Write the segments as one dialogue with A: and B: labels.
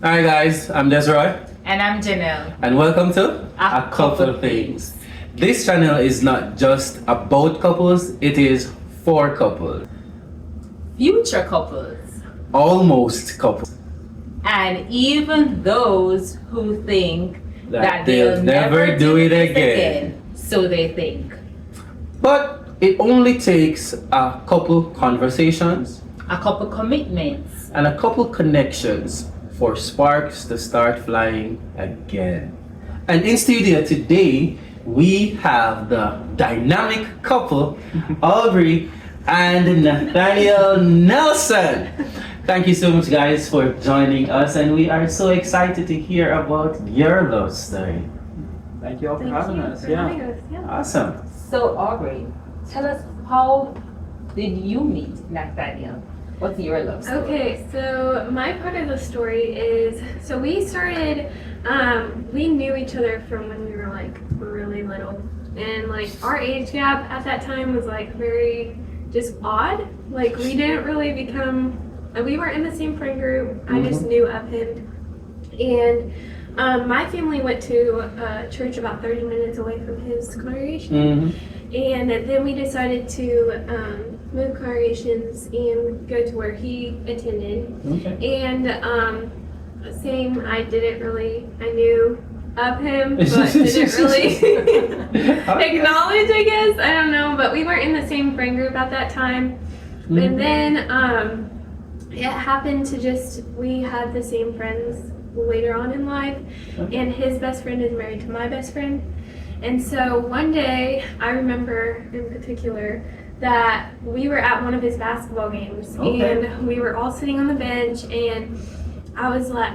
A: Hi guys, I'm Desroy,
B: And I'm Janelle.
A: and welcome to
B: A
A: A Couple Things. This channel is not just about couples, it is for couples.
B: Future couples.
A: Almost couples.
B: And even those who think
A: That they'll never do it again.
B: So they think.
A: But it only takes a couple conversations
B: A couple commitments.
A: and a couple connections for sparks to start flying again. And in studio today, we have the dynamic couple, Aubrey and Nathaniel Nelson. Thank you so much, guys, for joining us, and we are so excited to hear about your love story.
C: Thank you all for
D: Thank
C: having
D: you
C: us.
D: for
C: Yeah.
D: having us. Yeah.
A: Awesome.
B: So Aubrey, tell us, how did you meet Nathaniel? What's your love story?
D: Okay, so my part of the story is we started, we knew each other from when we were like really little. And like our age gap at that time was like very just odd. Like we didn't really become, we weren't in the same friend group. I just knew of him. And my family went to a church about 30 minutes away from his congregation.
A: Mm-hmm.
D: And then we decided to move congregations and go to where he attended.
A: Okay.
D: And same, I knew of him, but didn't really acknowledge, I guess. I don't know, but we weren't in the same friend group at that time.
A: Mhm.
D: And then it happened to we had the same friends later on in life, and his best friend is married to my best friend. And so one day, I remember in particular that we were at one of his basketball games,
A: Okay.
D: and we were all sitting on the bench, and I was like,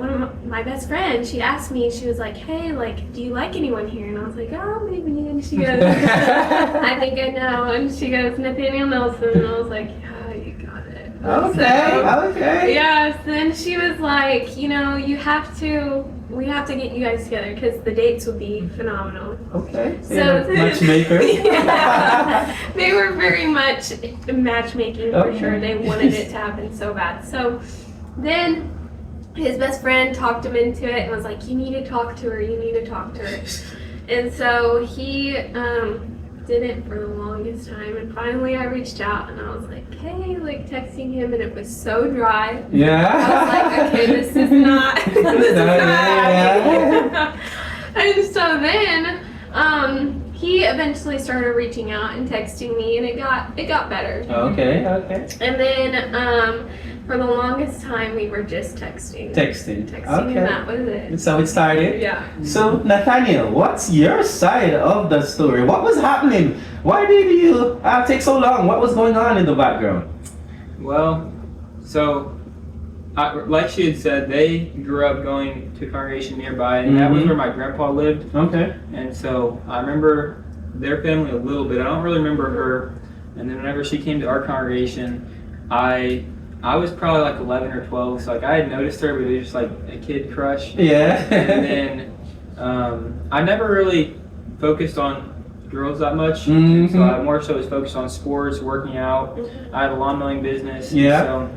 D: one of my best friends, she asked me, she was like, hey, like, do you like anyone here? And I was like, oh, maybe. And she goes, I think I know. And she goes, Nathaniel Nelson. And I was like, yeah, you got it.
A: Okay.
D: Yes, then she was like, we have to get you guys together because the dates would be phenomenal.
A: Okay.
D: So
A: Matchmaker.
D: Yeah. They were very much matchmaking for
A: Okay.
D: sure. They wanted it to happen so bad. So then his best friend talked him into it and was like, you need to talk to her, And so he did it for the longest time, and finally I reached out and I was like, hey, like texting him, and it was so dry.
A: Yeah.
D: I was like, okay, this is not happening. And so then he eventually started reaching out and texting me, and it got better.
A: Okay.
D: And then for the longest time we were just texting.
A: Texting.
D: And that was it.
A: So it started.
D: Yeah.
A: So Nathaniel, what's your side of the story? What was happening? Why did you take so long? What was going on in the background?
C: Well, so like she had said, they grew up going to a congregation nearby, and that was
A: Mhm.
C: where my grandpa lived.
A: Okay.
C: And so I remember their family a little bit. I don't really remember her. And then whenever she came to our congregation, I was probably like 11 or 12, so like I had noticed her, but it was just like a kid crush.
A: Yeah.
C: And then I never really focused on girls that much.
A: Mhm.
C: So I more so was focused on sports, working out. I had a lawn mowing business.
A: Yeah.
C: So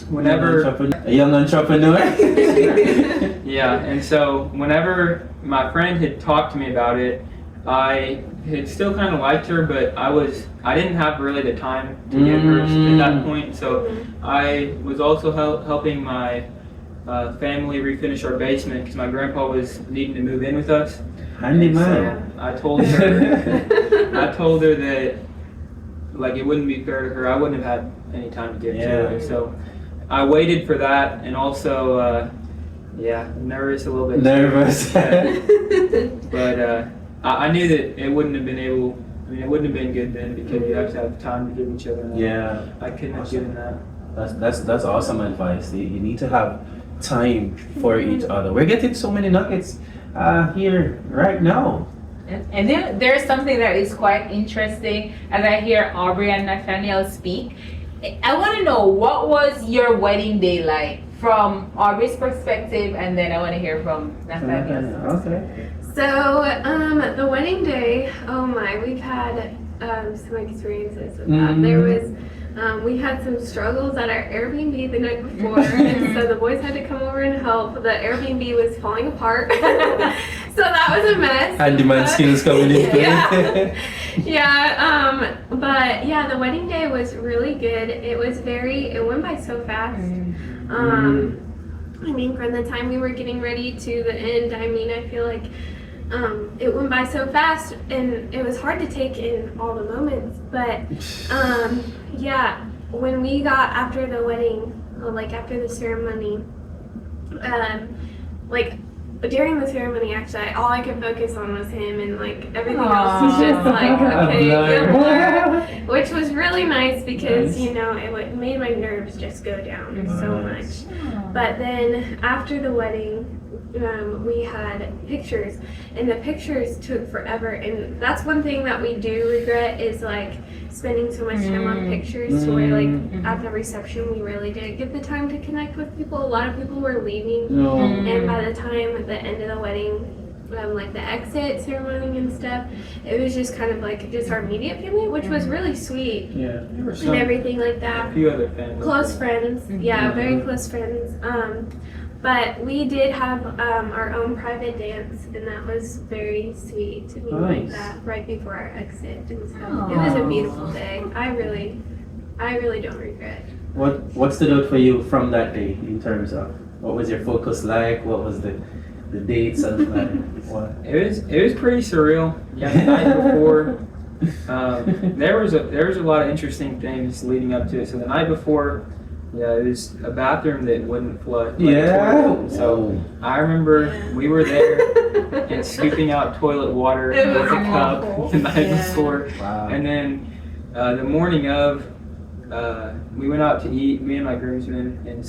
C: whenever,
A: A young entrepreneur.
C: yeah, and so whenever my friend had talked to me about it, I had still kind of liked her, but I didn't have really the time to get her at that point. So I was also helping my family refinish our basement because my grandpa was needing to move in with us.
A: Handyman.
C: So I told her that like it wouldn't be fair to her. I wouldn't have had any time to get to her. So I waited for that, and also nervous a little bit.
A: Nervous.
C: But I knew that it wouldn't have been good then because you have to have time to give each other. That.
A: Yeah.
C: I couldn't have given that.
A: That's awesome advice. You need to have time for each other. We're getting so many nuggets here right now.
B: And then there's something that is quite interesting as I hear Aubrey and Nathaniel speak. I want to know, what was your wedding day like from Aubrey's perspective, and then I want to hear from Nathaniel's.
A: Okay.
D: So the wedding day, oh my, we've had some experiences with that. There was we had some struggles at our Airbnb the night before, and so the boys had to come over and help. The Airbnb was falling apart, so that was a mess.
A: Handyman skills coming in.
D: Yeah. Yeah, but yeah, the wedding day was really good. It went by so fast. I mean, from the time we were getting ready to the end, I mean, I feel like it went by so fast, and it was hard to take in all the moments. But yeah, when we got after the wedding, like after the ceremony, like during the ceremony, actually, all I could focus on was him, and like everything else was just like, okay, good blur, which was really nice because you know it made my nerves just go down so much. But then after the wedding, we had pictures, and the pictures took forever, and that's one thing that we do regret is like spending so much time on pictures to where like at the reception we really didn't get the time to connect with people. A lot of people were leaving, and by the time at the end of the wedding, like the exit ceremony and stuff, it was just kind of like just our immediate family, which was really sweet.
A: Yeah.
D: And everything like that.
C: A few other families.
D: Close friends, yeah, very close friends. But we did have our own private dance, and that was very sweet to be like
A: Nice.
D: that right before our exit. And so it was a beautiful day. I really don't regret.
A: What stood out for you from that day in terms of what was your focus like? What was the dates and what?
C: It was pretty surreal. Yeah, the night before, there was a lot of interesting things leading up to it. So the night before, yeah, it was a bathroom that wouldn't flood. Like
A: Yeah.
C: toilet. So I remember we were there and scooping out toilet water
D: It
C: with
D: was
C: a cup
D: awful.
C: the night before,
A: Wow.
C: and then the morning of, we went out to eat. Me and my groomsmen, and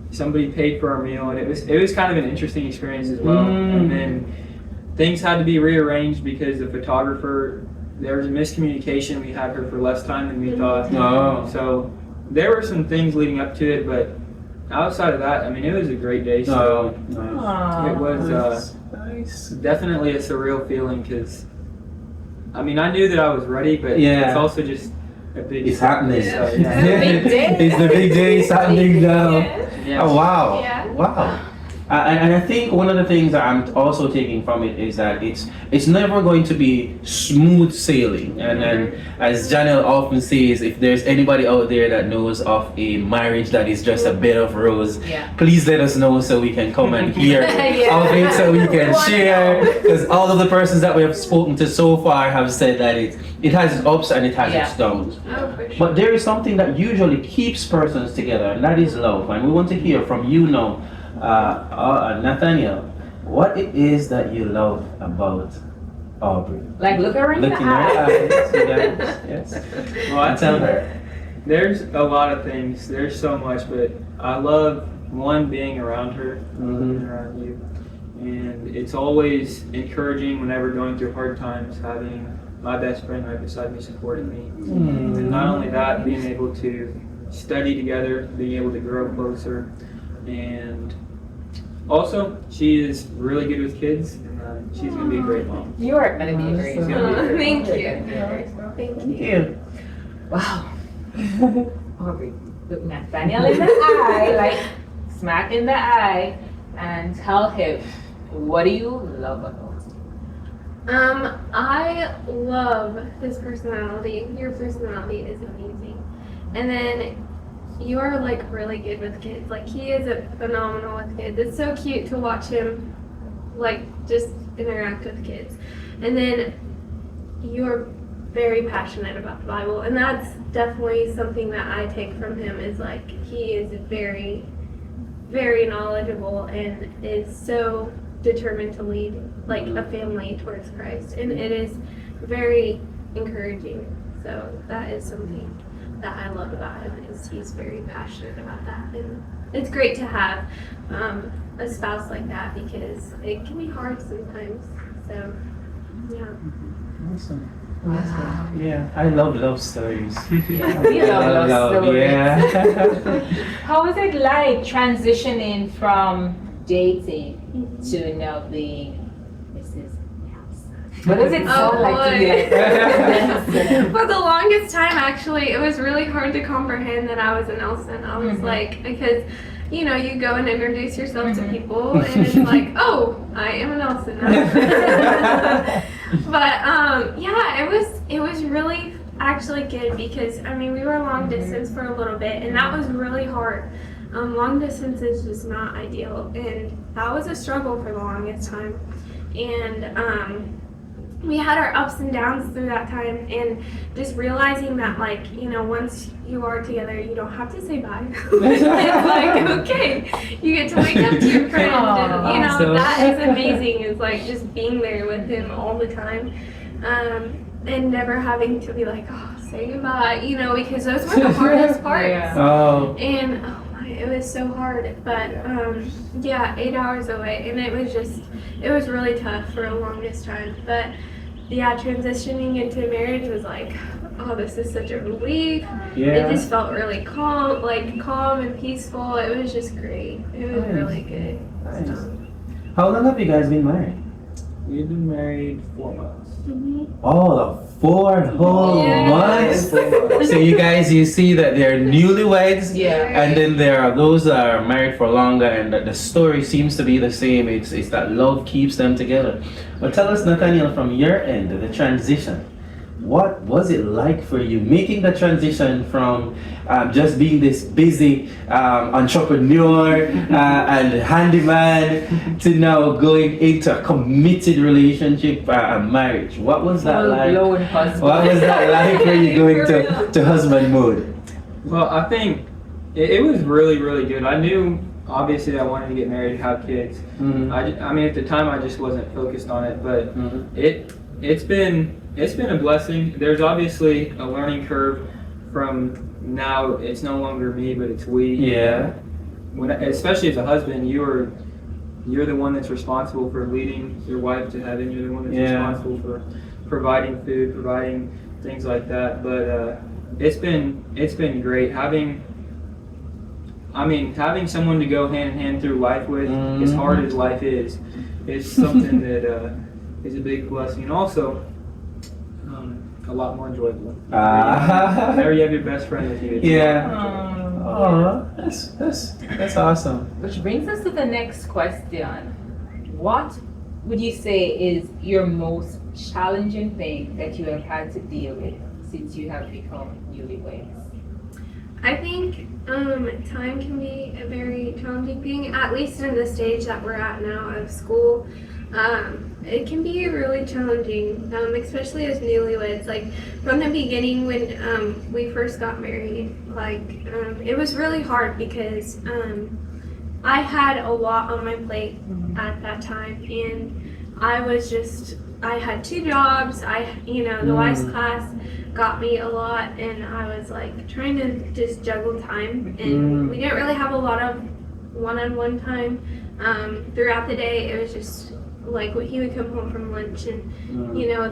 C: somebody paid for our meal, and it was kind of an interesting experience as well. And then things had to be rearranged because the photographer, there was a miscommunication. We had her for less time than we thought.
A: Oh.
C: So there were some things leading up to it, but outside of that, I mean, it was a great day. So
A: Nice.
C: it was
A: Nice.
C: definitely a surreal feeling because, I mean, I knew that I was ready, but
A: Yeah.
C: it's also just a big.
A: It's happening.
C: So,
B: It's a big day.
A: It's the big day. It's happening now.
C: Yeah.
A: Oh wow!
D: Yeah.
A: Wow! And I think one of the things that I'm also taking from it is that it's never going to be smooth sailing. And as Janelle often says, if there's anybody out there that knows of a marriage that is just a bed of rose,
B: Yeah.
A: please let us know so we can come and hear
B: Yeah.
A: of it, so we can
B: Wanna
A: share.
B: know.
A: Because all of the persons that we have spoken to so far have said that it has its ups and it has
B: Yeah.
A: its downs.
D: Oh, for sure.
A: But there is something that usually keeps persons together, and that is love. And we want to hear from you now, Nathaniel, what it is that you love about Aubrey.
B: Like look her in
A: Look
B: the
A: in her
B: eye.
A: eyes, you guys. Yes.
C: Well, I
A: Tell
C: think
A: her.
C: there's a lot of things. There's so much, but I love one being around her, being around you, and it's always encouraging whenever going through hard times, having my best friend right beside me supporting me. And not only that, being able to study together, being able to grow closer, and also she is really good with kids, and she's gonna be a great mom.
B: You are gonna be a great.
C: She's gonna be a great
D: Thank
C: mom.
D: you. Thank
A: Thank
D: you.
A: you.
B: Wow. Aubrey, look Nathaniel in the eye, like smack in the eye, and tell him, what do you love about him?
D: I love his personality. Your personality is amazing. And then you are like really good with kids. Like he is phenomenal with kids. It's so cute to watch him like just interact with kids. And then you're very passionate about the Bible, and that's definitely something that I take from him is like he is very, very knowledgeable and is so determined to lead like a family towards Christ, and it is very encouraging. So that is something that I love about him is he's very passionate about that, and it's great to have a spouse like that because it can be hard sometimes. So yeah.
A: Awesome. Yeah, I love love stories.
B: Yeah, we love love stories.
A: Yeah.
B: How is it like transitioning from dating to now being Mrs. Nelson? What does it sound like to be like that?
D: For the longest time, actually, it was really hard to comprehend that I was a Nelson. I was like, because, you know, you go and introduce yourself to people, and it's like, oh, I am a Nelson. But yeah, it was really actually good because I mean we were long distance for a little bit, and that was really hard. Long distance is just not ideal, and that was a struggle for the longest time. And we had our ups and downs through that time, and just realizing that, like, you know, once you are together, you don't have to say bye. It's like, okay, you get to wake up to your friend, and you know,
A: So-
D: that is amazing. Is like just being there with him all the time, and never having to be like, oh, say goodbye, you know, because those were the hardest parts.
B: Yeah.
A: Oh.
D: And oh my, it was so hard. But yeah, 8 hours away, and it was really tough for the longest time. But yeah, transitioning into marriage was like, oh, this is such a relief. It
A: Yeah.
D: just felt really calm and peaceful. It was just great. It was
A: Nice.
D: really good.
A: Nice. How long have you guys been married?
C: We've been married 4 months.
A: Oh, 4 whole
D: Yes.
A: months.
C: 4 months.
A: So you guys, you see that they're newlyweds,
B: Yeah.
A: and then there are those that are married for longer, and the story seems to be the same. It's that love keeps them together. But tell us, Nathaniel, from your end, the transition. What was it like for you making the transition from just being this busy entrepreneur and handyman to now going into a committed relationship and marriage? What was that like?
B: Full-blown husband.
A: What was that like for you going
B: For
A: to husband mode?
C: Well, I think it was really, really good. I knew, obviously, I wanted to get married, have kids.
A: Mhm.
C: I mean, at the time, I just wasn't focused on it, but
A: Mhm.
C: it's been a blessing. There's obviously a learning curve from now. It's no longer me, but it's we.
A: Yeah.
C: When, especially as a husband, you're the one that's responsible for leading your wife to heaven. You're the one that's
A: Yeah.
C: responsible for providing food, providing things like that. But it's been great having someone to go hand in hand through life with. As hard as life is, it's something that is a big blessing, and also a lot more enjoyable. There you have your best friend with you. It's
A: Yeah.
C: a lot more enjoyable.
A: Oh, that's awesome.
B: Which brings us to the next question. What would you say is your most challenging thing that you have had to deal with since you have become newlyweds?
D: I think time can be a very challenging thing, at least in the stage that we're at now of school. It can be really challenging, especially as newlyweds. Like from the beginning when we first got married, it was really hard because I had a lot on my plate at that time, and I had 2 jobs. The WISE class got me a lot, and I was like trying to just juggle time, and we didn't really have a lot of one-on-one time throughout the day. It was just like when he would come home from lunch, and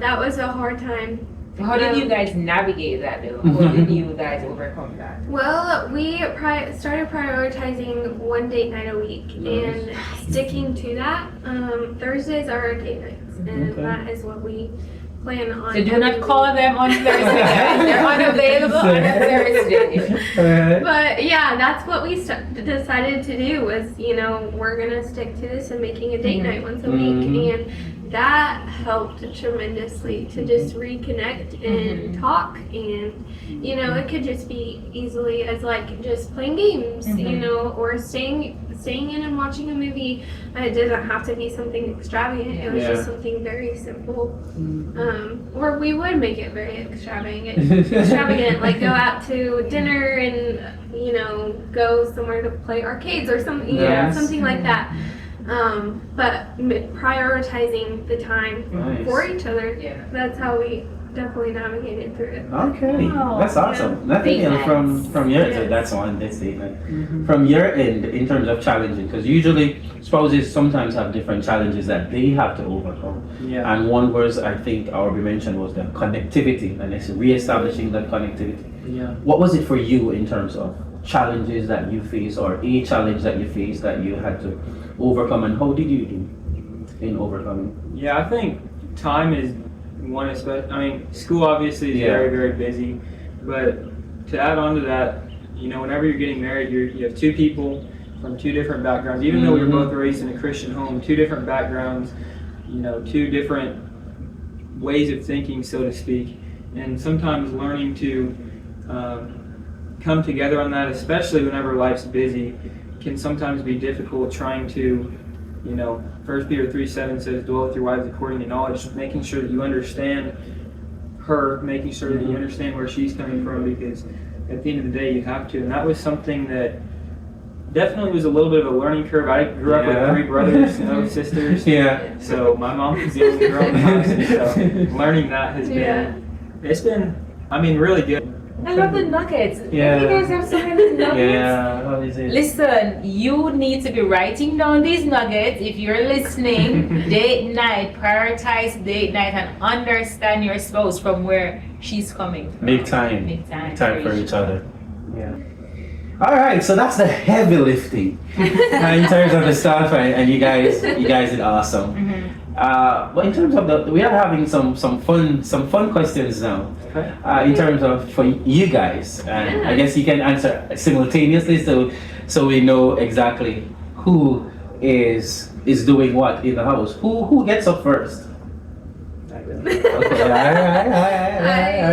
D: that was a hard time.
B: How did you guys navigate that though? How did you guys overcome that?
D: Well, we started prioritizing 1 date night a week and sticking to that. Thursdays are our date nights, and
A: Okay.
D: that is what we plan on.
B: So do not call them on Thursday. They're unavailable on a Thursday.
D: But yeah, that's what we decided to do was, we're going to stick to this and making a date night once a week. And that helped tremendously to just reconnect and talk. And, it could just be easily as like just playing games, or staying in and watching a movie. It doesn't have to be something extravagant. It was
A: Yeah.
D: just something very simple. Or we would make it very extravagant, like go out to dinner and go somewhere to play arcades or something,
A: Yes.
D: something like that. But prioritizing the time
A: Nice.
D: for each other,
B: Yeah.
D: that's how we definitely navigated through it.
A: Okay,
B: Oh,
A: that's awesome. Nothing
B: Date
A: from your
D: Yes.
A: that's one that's statement. From your end, in terms of challenging, because usually spouses sometimes have different challenges that they have to overcome.
C: Yeah.
A: And one was I think Aubrey mentioned was the connectivity, and it's reestablishing that connectivity.
C: Yeah.
A: What was it for you in terms of challenges that you face, or a challenge that you faced that you had to overcome, and how did you do in overcoming?
C: Yeah, I think time is one aspect. I mean, school obviously is
A: Yeah.
C: very, very busy, but to add on to that, you know, whenever you're getting married, you have two people from two different backgrounds. Even though we were both raised in a Christian home, two different backgrounds, you know, two different ways of thinking, so to speak. And sometimes learning to come together on that, especially whenever life's busy, can sometimes be difficult. Trying to, you know, 1 Peter 3:7 says, "Dwell with your wives according to knowledge," making sure that you understand her, making sure that you understand where she's coming from, because at the end of the day, you have to. And that was something that definitely was a little bit of a learning curve. I grew up with 3 brothers, no sisters.
A: Yeah.
C: So my mom was the only girl in the house, and so learning that has been, I mean, really good.
B: I love the nuggets.
A: Yeah.
B: You guys have so many nuggets.
A: Yeah. What is it?
B: Listen, you need to be writing down these nuggets if you're listening. Date night, prioritize date night, and understand your spouse from where she's coming from.
A: Big time.
B: Big time.
A: Big time for each other. Yeah. All right, so that's the heavy lifting in terms of the stuff, and you guys did awesome. But in terms of we are having some fun questions now.
C: Okay.
A: In terms of for you guys, and I guess you can answer simultaneously, so we know exactly who is doing what in the house. Who gets up first? Okay, all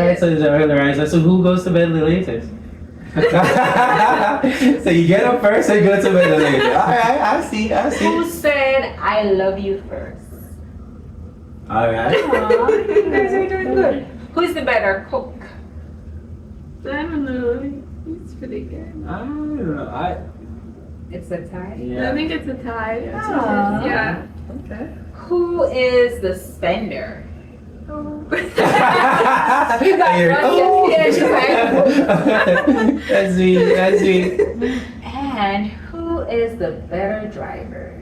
A: right. So it's early, so who goes to bed the latest? So you get up first and go to bed the latest. All right, I see.
B: Who said I love you first?
A: All right.
B: Aw, you guys are doing good. Who's the better cook?
D: I don't know. It's pretty good.
C: I don't know.
B: It's a tie.
D: I think it's a tie.
B: Aw.
D: Yeah.
A: Okay.
B: Who is the spender?
D: Oh.
B: You got
A: Oh.
B: one. Yeah, she's like.
A: That's sweet.
B: And who is the better driver?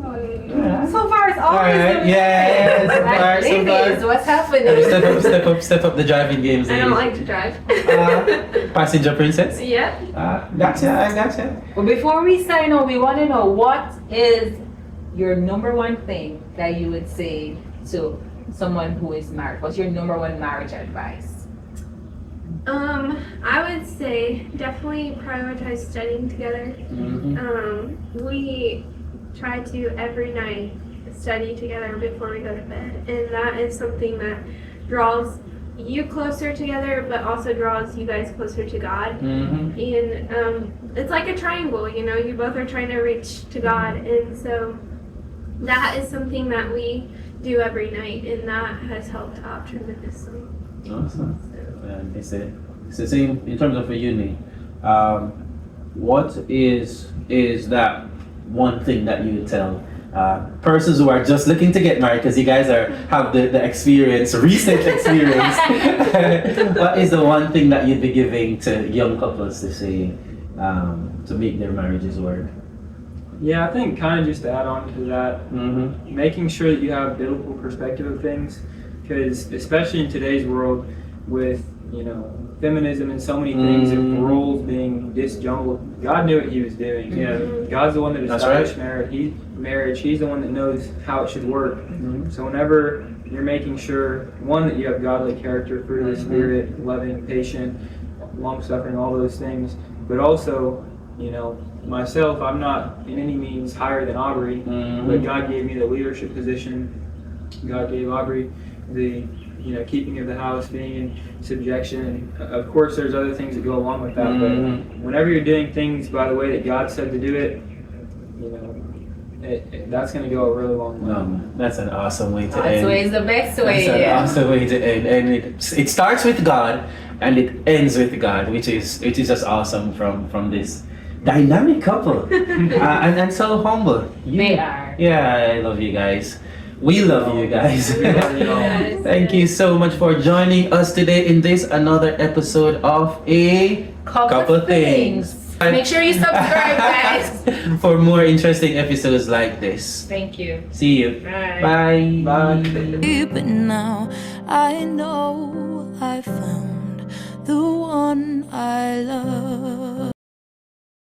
A: Yeah.
B: So far, it's
A: All
B: always
A: right.
B: the
A: Yeah. So far, so
B: Ladies,
A: far.
B: what's happening?
A: Step up the driving games.
D: I don't
A: ladies.
D: like to drive.
A: Passenger princess.
D: Yep.
A: Gotcha. I gotcha.
B: Well, before we sign on, we want to know what is your number one thing that you would say to someone who is married? What's your number one marriage advice?
D: I would say definitely prioritize studying together. We try to every night study together before we go to bed, and that is something that draws you closer together, but also draws you guys closer to God. And it's like a triangle, you know, you both are trying to reach to God, and so that is something that we do every night, and that has helped out tremendously.
A: Awesome. And it's the same in terms of a uni. What is that one thing that you would tell persons who are just looking to get married, because you guys have the experience, recent experience? What is the one thing that you'd be giving to young couples to say to make their marriages work?
C: Yeah, I think kind of just to add on to that, making sure that you have biblical perspective of things, because especially in today's world with, you know, feminism and so many things and roles being disjungled, God knew what He was doing.
A: Yeah.
C: God's the one that
A: That's
C: established
A: right.
C: marriage. He's the one that knows how it should work. So whenever you're making sure, one, that you have godly character, fruit of the Spirit, loving, patient, long-suffering, all those things, but also, you know, myself, I'm not in any means higher than Aubrey, but God gave me the leadership position. God gave Aubrey the, you know, keeping of the house, being in subjection. And of course, there's other things that go along with that. But whenever you're doing things by the way that God said to do it, you know, that's going to go a really long way.
A: That's an awesome way to
B: That's
A: end.
B: way is the best way.
A: That's an
B: Yeah.
A: awesome way to end, and it starts with God and it ends with God, which is just awesome from this dynamic couple, and so humble.
B: They are.
A: Yeah, I love you guys. We love you guys.
C: We love you all.
A: Thank you so much for joining us today in this another episode of A Couple Things.
B: Make sure you subscribe, guys.
A: For more interesting episodes like this.
B: Thank you.
A: See you.
B: Bye.
A: Bye.
E: But now I know I found the one I love.